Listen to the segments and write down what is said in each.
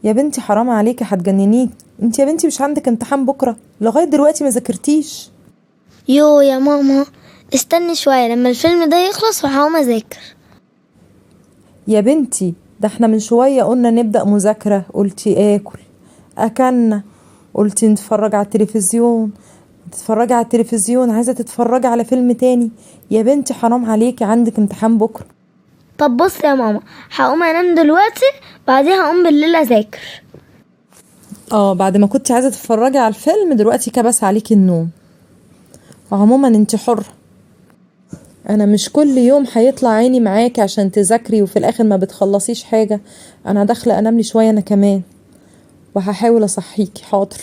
يا بنتي حرام عليكي هتجننيك. انت يا بنتي مش عندك امتحان بكرة؟ لغاية دلوقتي ما ذاكرتيش. يو يا ماما، استني شوية لما الفيلم ده يخلص وهقوم اذاكر. يا بنتي ده احنا من شوية قلنا نبدأ مذاكرة، قلتي اكل، اكلنا، قلتي نتفرج على التلفزيون، تتفرجي على التلفزيون، عايزة تتفرجي على فيلم تاني. يا بنتي حرام عليكي، عندك امتحان بكرة. طب بص يا ماما، هقوم انام دلوقتي، بعدين هقوم بالليل اذاكر. بعد ما كنت عايزة تتفرجي على الفيلم دلوقتي كبس عليكي النوم. عموما انت حرة، انا مش كل يوم هيطلع عيني معاكي عشان تذاكري وفي الاخر ما بتخلصيش حاجة. انا داخلة انام لي شوية انا كمان، وهحاول اصحيكي. حاضر.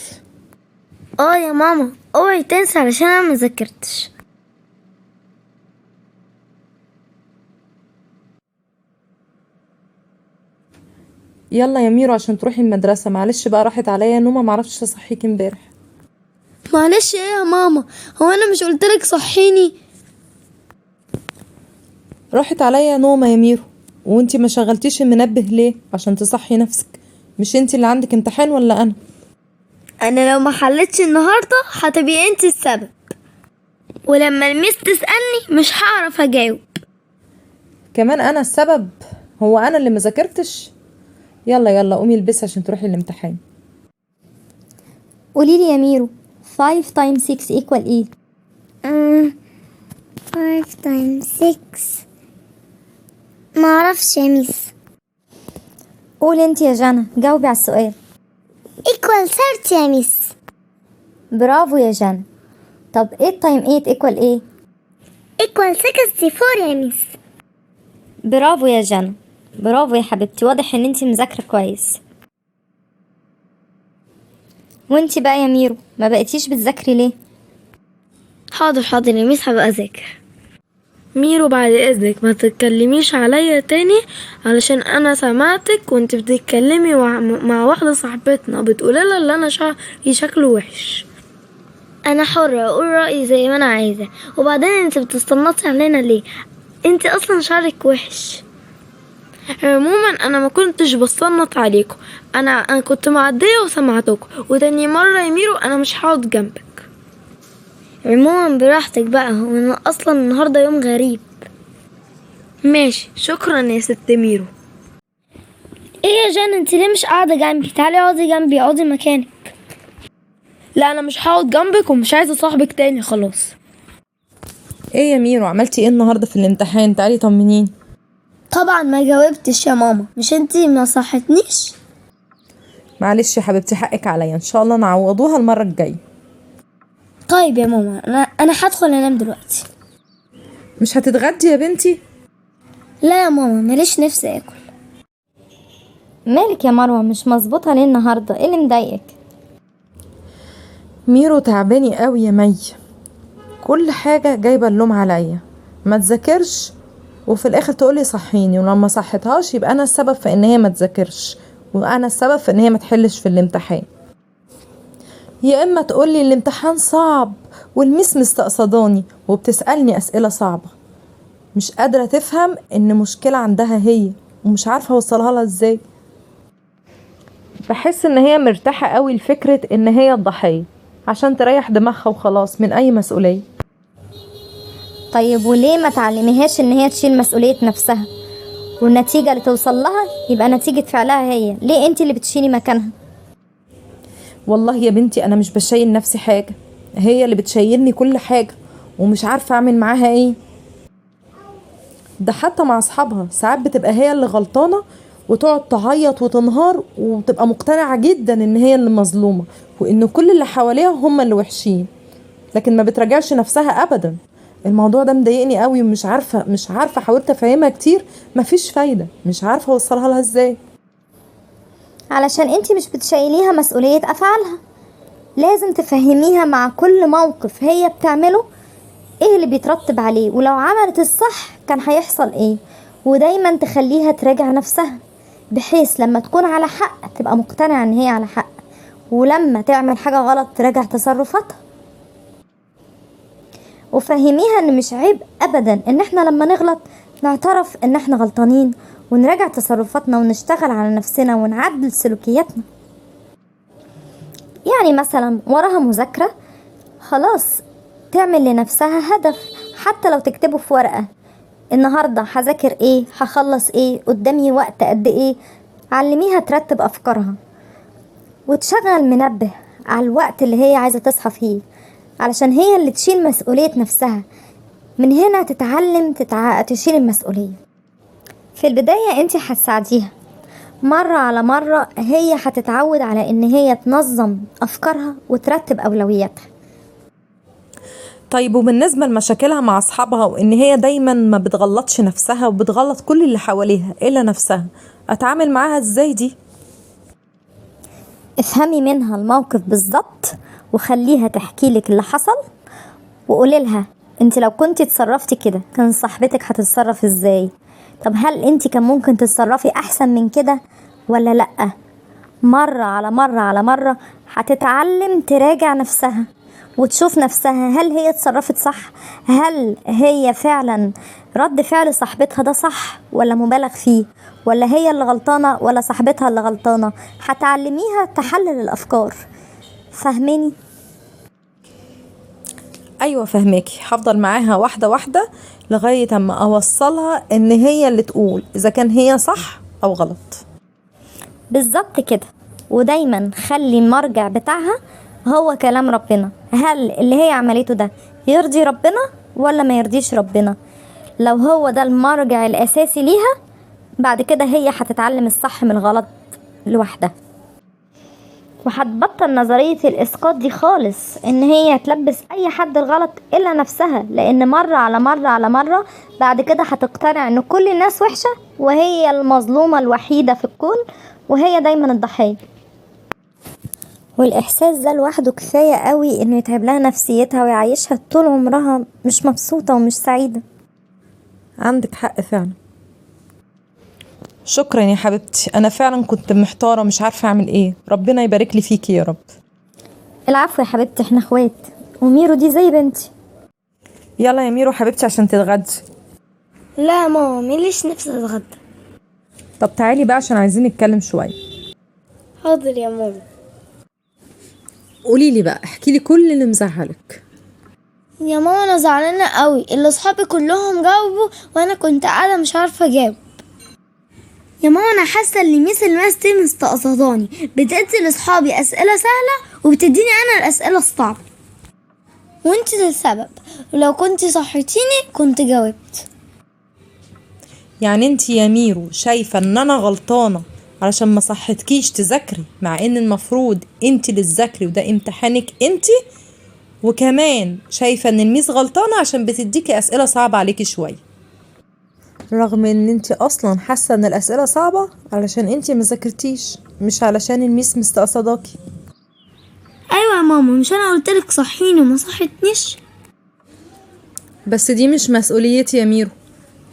يا ماما، اوعي تنسى علشان انا ما ذاكرتش. يلا يا ميرو عشان تروحي المدرسة. معلش بقى راحت عليا نومة، معرفتش اصحيكي امبارح. معلش ايه يا ماما، هو انا مش قلتلك صحيني؟ راحت عليا نومة يا ميرو. وانتي ما شغلتيش المنبه ليه عشان تصحي نفسك؟ مش انتي اللي عندك امتحان ولا انا؟ انا لو ما حلتش النهارده هتبقي انت السبب، ولما الميس تسألني مش هعرف اجاوب. كمان انا السبب؟ هو انا اللي مذاكرتش؟ يلا يلا قومي البسي عشان تروحي الامتحان. قوليلي يا ميرو، 5 times 6 equal ايه؟ 5 times 6 معرفش يا ميس. قولي انت يا جانا، جاوبي على السؤال. equal 30 يا ميس. برافو يا جانا. طب 8 times 8 equal ايه؟ equal 64 يا ميس. برافو يا جانا، برافو يا حبيبتي، واضح ان انت مذاكره كويس. وانت بقى يا ميرو ما بقيتيش بتذاكري ليه؟ حاضر يا ميس، هبقى اذاكر. ميرو بعد اذنك ما تتكلميش عليا تاني، علشان انا سمعتك وانت بتتكلمي مع واحده صاحبتنا بتقولها اللي انا شكله وحش. انا حرة اقول رأيي زي ما انا عايزة، وبعدين انت بتستنطي علينا ليه؟ انت اصلا شعرك وحش. عموما انا ما كنتش بستنط عليكم، انا كنت معدية وسمعتكم، وتاني مرة يا ميرو انا مش هقعد جنبك. عموما براحتك بقى، وانا اصلا النهارده يوم غريب. ماشي، شكرا يا ست ميرو. ايه يا جان، انت ليه مش قاعده جنبي؟ تعالي اقعدي جنبي، اقعدي مكانك. لا انا مش هقعد جنبك ومش عايزه صاحبك تاني، خلاص. ايه يا ميرو عملتي ايه النهارده في الامتحان؟ تعالي طمنيني. طبعا ما جاوبتش يا ماما، مش انتي ما صحتنيش؟ معلش يا حبيبتي، حقك عليا، ان شاء الله نعوضوها المره الجايه. طيب يا ماما، انا هدخل انام دلوقتي. مش هتتغدي يا بنتي؟ لا يا ماما، ماليش نفسي اكل. مالك يا مروه، مش مظبوطه ليه النهارده؟ ايه اللي مضايقك؟ ميرو تعباني قوي يا مي، كل حاجه جايبه اللوم عليا. ما تذاكرش وفي الاخر تقولي صحيني، ولما صحتهاش يبقى انا السبب في ان هي ما تذاكرش، وانا السبب في ان هي ما تحلش في الامتحان. يا اما تقولي الامتحان صعب والميس مستقصداني وبتسألني اسئله صعبه. مش قادره تفهم ان مشكله عندها هي، ومش عارفه اوصلها لها ازاي. بحس ان هي مرتاحه قوي لفكره ان هي الضحيه عشان تريح دماغها وخلاص من اي مسؤوليه. طيب وليه ما تعلميهاش ان هي تشيل مسؤوليه نفسها، والنتيجه اللي توصل لها يبقى نتيجه فعلها هي؟ ليه انت اللي بتشيلي مكانها؟ والله يا بنتي انا مش بشيل نفسي حاجه، هي اللي بتشيلني كل حاجه، ومش عارفه اعمل معاها ايه. ده حتى مع اصحابها ساعات بتبقى هي اللي غلطانه وتقعد تعيط وتنهار، وتبقى مقتنعه جدا ان هي اللي مظلومه، وان كل اللي حواليها هم اللي وحشين، لكن ما بتراجعش نفسها ابدا. الموضوع ده مضايقني قوي، ومش عارفه حاولت افهمها كتير، مفيش فايده، مش عارفه اوصلها لها ازاي. علشان انت مش بتشيليها مسؤوليه افعالها. لازم تفهميها مع كل موقف هي بتعمله ايه اللي بيترتب عليه، ولو عملت الصح كان هيحصل ايه، ودايما تخليها تراجع نفسها، بحيث لما تكون على حق تبقى مقتنعة ان هي على حق، ولما تعمل حاجة غلط تراجع تصرفاتها. وفهميها ان مش عيب ابدا ان احنا لما نغلط نعترف ان احنا غلطانين ونراجع تصرفاتنا ونشتغل على نفسنا ونعدل سلوكياتنا. يعني مثلا وراها مذاكرة، خلاص تعمل لنفسها هدف، حتى لو تكتبه في ورقة: النهاردة هذاكر ايه، هخلص ايه، قدامي وقت قد ايه. علميها ترتب افكارها، وتشغل منبه على الوقت اللي هي عايزة تصحى فيه، علشان هي اللي تشيل مسؤولية نفسها. من هنا تتعلم تشيل المسؤولية. في البداية انت هتساعديها، مرة على مرة هي هتتعود على ان هي تنظم افكارها وترتب اولوياتها. طيب وبالنسبة لمشاكلها مع أصحابها وإن هي دايما ما بتغلطش نفسها وبتغلط كل اللي حواليها إلا نفسها، أتعامل معاها إزاي دي؟ افهمي منها الموقف بالظبط، وخليها تحكي لك اللي حصل، وقولي لها: انت لو كنتي اتصرفتي كده كان صاحبتك هتتصرف ازاي؟ طب هل انت كان ممكن تتصرفي احسن من كده ولا لأ؟ مرة على مرة على مرة هتتعلم تراجع نفسها وتشوف نفسها، هل هي اتصرفت صح؟ هل هي فعلا رد فعل صاحبتها ده صح ولا مبالغ فيه؟ ولا هي اللي غلطانة ولا صاحبتها اللي غلطانة؟ هتعلميها تحلل الأفكار. فاهماني؟ أيوة فهماكي، هفضل معاها واحدة واحدة لغاية أما أوصلها إن هي اللي تقول إذا كان هي صح أو غلط. بالظبط كده. ودايما خلي المرجع بتاعها هو كلام ربنا. هل اللي هي عملته ده يرضي ربنا ولا ما يرضيش ربنا؟ لو هو ده المرجع الأساسي ليها، بعد كده هي هتتعلم الصح من الغلط لوحدها، وهتبطل نظرية الإسقاط دي خالص، إن هي تلبس أي حد الغلط إلا نفسها. لأن مرة على مرة على مرة بعد كده هتقتنع إن كل الناس وحشة وهي المظلومة الوحيدة في الكون، وهي دايما الضحية. والإحساس ده لوحده كفاية قوي إنه يتعب لها نفسيتها ويعيشها طول عمرها مش مبسوطة ومش سعيدة. عندك حق فعلا. شكرا يا حبيبتي، أنا فعلا كنت محتارة مش عارفة أعمل إيه. ربنا يبارك لي فيكي يا رب. العفو يا حبيبتي، احنا اخوات، وميرو دي زي بنتي. يلا يا ميرو حبيبتي عشان تتغدي. لا يا ماما، مليش نفسي اتغدى. طب تعالي بقى عشان عايزين نتكلم شوية. حاضر يا ماما. قوليلي بقى، احكيلي كل اللي مزعلك. يا ماما انا زعلانه قوي، اللي اصحابي كلهم جاوبوا وانا كنت قاعده مش عارفه اجاوب. يا ماما انا حاسه ان ميس الماس دي مستقصداني، بتدي لاصحابي اسئله سهله وبتديني انا الاسئله الصعبه، وانت السبب، ولو كنت صحيتيني كنت جاوبت. يعني انت يا ميرو شايفة ان انا غلطانة علشان ما صحتكيش تذاكري، مع ان المفروض انت اللي تذاكري وده امتحانك انت، وكمان شايفة ان الميس غلطانة عشان بتديكي اسئلة صعبة عليكي شوية، رغم ان انت اصلا حاسة ان الاسئلة صعبة علشان انت ما ذاكرتيش، مش علشان الميس مستقصداكي. ايوه يا ماما، مش انا قلتلك صحيني وما صحتنيش؟ بس دي مش مسؤوليتي يا ميرو،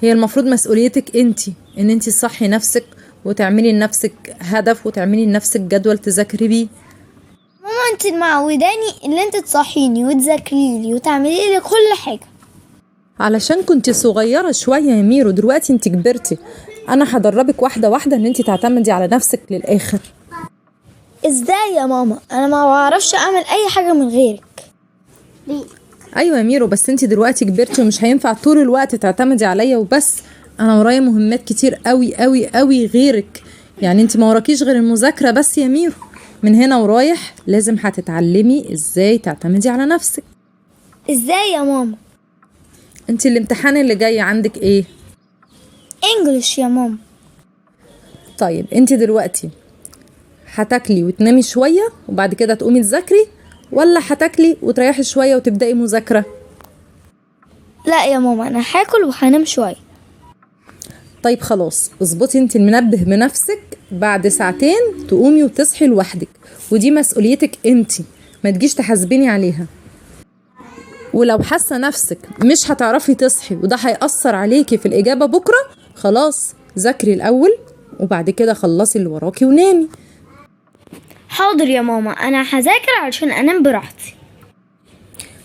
هي المفروض مسؤوليتك انت، ان انت تصحي نفسك وتعملي لنفسك هدف وتعملي لنفسك جدول تذاكري بيه. ماما انت معوداني ان انت تصحيني وتذاكري لي وتعملي لي كل حاجه. علشان كنت صغيرة شوية يا ميرو، دلوقتي انت كبرتي، انا هدربك واحدة واحدة ان انت تعتمدي على نفسك للاخر. ازاي يا ماما؟ انا ما بعرفش اعمل اي حاجه من غيرك. ايوه يا ميرو، بس انت دلوقتي كبرتي ومش هينفع طول الوقت تعتمدي عليا وبس، انا ورايا مهمات كتير قوي قوي قوي غيرك. يعني انت ما وراكيش غير المذاكرة بس يا ميرو، من هنا ورايح لازم هتتعلمي ازاي تعتمدي على نفسك. ازاي يا ماما؟ انت الامتحان اللي جاي عندك ايه؟ انجلش يا ماما. طيب انت دلوقتي هتاكلي وتنامي شوية وبعد كده تقومي تذاكري، ولا هتاكلي وتريحي شوية وتبدأي مذاكرة؟ لا يا ماما، انا هاكل وهنام شويه. طيب خلاص، اظبطي انت المنبه بنفسك، بعد ساعتين تقومي وتصحي لوحدك، ودي مسؤوليتك انت، ما تجيش تحاسبيني عليها. ولو حاسه نفسك مش هتعرفي تصحي وده هيأثر عليكي في الإجابة بكرة، خلاص ذاكري الأول وبعد كده خلصي اللي وراكي ونامي. حاضر يا ماما، انا هذاكر علشان انام براحتي.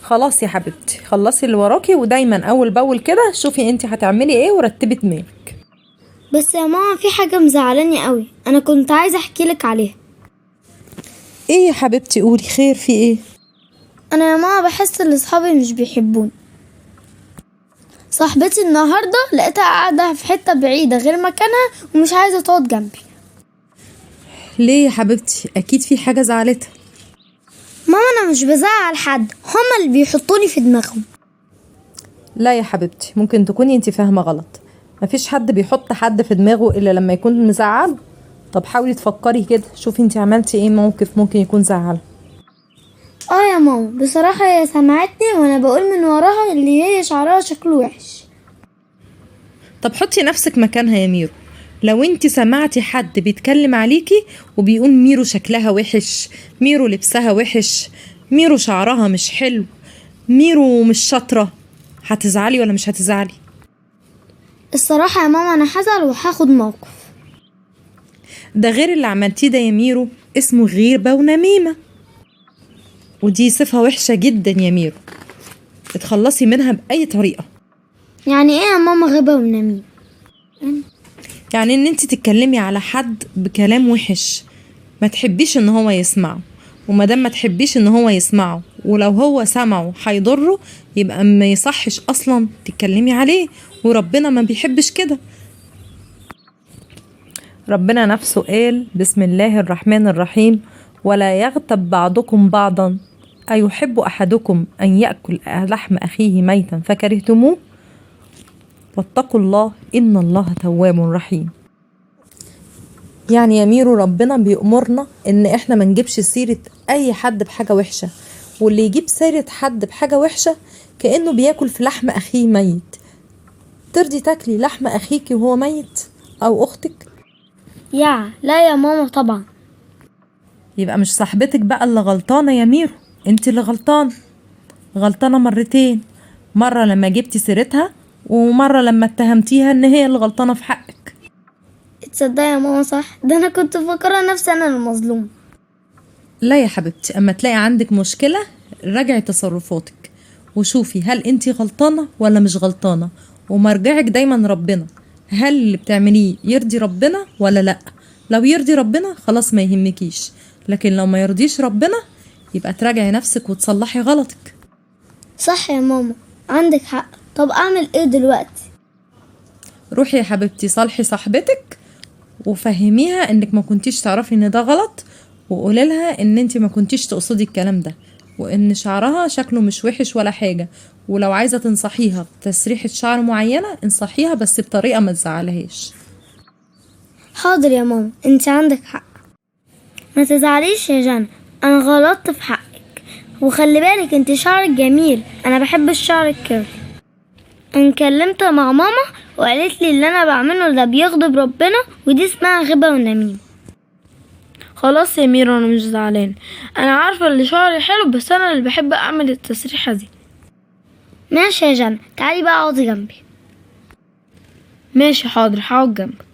خلاص يا حبيبتي، خلصي اللي وراكي، ودايما أول بأول كده شوفي انت هتعملي ايه ورتبي دماغك. بس يا ماما في حاجة مزعلاني قوي، انا كنت عايزة احكي لك عليها. ايه يا حبيبتي؟ قولي، خير في ايه؟ انا يا ماما بحس ان اصحابي مش بيحبوني. صاحبتي النهارده لقيتها قاعده في حته بعيده غير مكانها ومش عايزه تقعد جنبي. ليه يا حبيبتي؟ اكيد في حاجة زعلتها. ماما انا مش بزعل حد، هما اللي بيحطوني في دماغهم. لا يا حبيبتي، ممكن تكوني انت فاهمة غلط. مفيش حد بيحط حد في دماغه الا لما يكون مزعله. طب حاولي تفكري كده، شوفي انت عملتي ايه موقف ممكن يكون زعله. يا ماما بصراحه هي سمعتني وانا بقول من وراها اللي هي شعرها شكله وحش. طب حطي نفسك مكانها يا ميرو. لو انت سمعتي حد بيتكلم عليكي وبيقول ميرو شكلها وحش، ميرو لبسها وحش، ميرو شعرها مش حلو، ميرو مش شاطرة، هتزعلي ولا مش هتزعلي؟ الصراحه يا ماما انا هزعل وهاخد موقف. ده غير اللي عملتيه ده يا ميرو اسمه غيبة ونميمة، ودي صفة وحشة جدا يا ميرو، اتخلصي منها بأي طريقة. يعني ايه يا ماما غيبه ونميمة؟ يعني ان انت تتكلمي على حد بكلام وحش ما تحبيش ان هو يسمعه، ومادام ما تحبيش ان هو يسمعه ولو هو سمعه هيضره، يبقى ما يصحش اصلا تتكلمي عليه، وربنا ما بيحبش كده. ربنا نفسه قال: بسم الله الرحمن الرحيم: ولا يغتب بعضكم بعضا أيحب أحدكم أن يأكل لحم أخيه ميتا فكرهتموه واتقوا الله إن الله تواب رحيم. يعني يا ميرو ربنا بيأمرنا إن إحنا ما نجيبش سيرة أي حد بحاجة وحشة، واللي يجيب سيرة حد بحاجة وحشة كأنه بياكل في لحم أخيه ميت. ترضي تاكلي لحم أخيكي وهو ميت أو أختك؟ لا يا ماما طبعا. يبقى مش صاحبتك بقى اللي غلطانة يا ميرو، انت اللي غلطانة مرتين، مرة لما جبتي سيرتها ومرة لما اتهمتيها ان هي اللي غلطانة في حقك. تصدقي يا ماما صح، ده انا كنت فاكره نفسي انا المظلوم. لا يا حبيبتي، اما تلاقي عندك مشكلة راجعي تصرفاتك وشوفي هل انت غلطانة ولا مش غلطانة، ومرجعك دايما ربنا. هل اللي بتعمليه يرضي ربنا ولا لا؟ لو يرضي ربنا خلاص ما يهمكيش، لكن لو ما يرضيش ربنا يبقى تراجعي نفسك وتصلحي غلطك. صح يا ماما، عندك حق. طب اعمل ايه دلوقتي؟ روحي يا حبيبتي صالحي صاحبتك وفهميها انك ما كنتيش تعرفي ان ده غلط، وقولي لها ان انت ما كنتيش تقصدي الكلام ده، وان شعرها شكله مش وحش ولا حاجة، ولو عايزة تنصحيها بتسريحة شعر معينة انصحيها بس بطريقة ما تزعلهاش. حاضر يا ماما، انت عندك حق. ما تزعليش يا جنى، انا غلطت في حقك، وخلي بالك انت شعرك جميل، انا بحب الشعر الكيرلي. انا اتكلمت مع ماما وقالت لي اللي انا بعمله ده بيغضب ربنا، ودي اسمها غيبه ونميمه. خلاص يا ميرا انا مش زعلان، انا عارفه اللي شعري حلو، بس انا اللي بحب اعمل التسريحه دي. ماشي يا جنى، تعالي بقى اقعدي جنبي. ماشي حاضر، هقعد جنبك.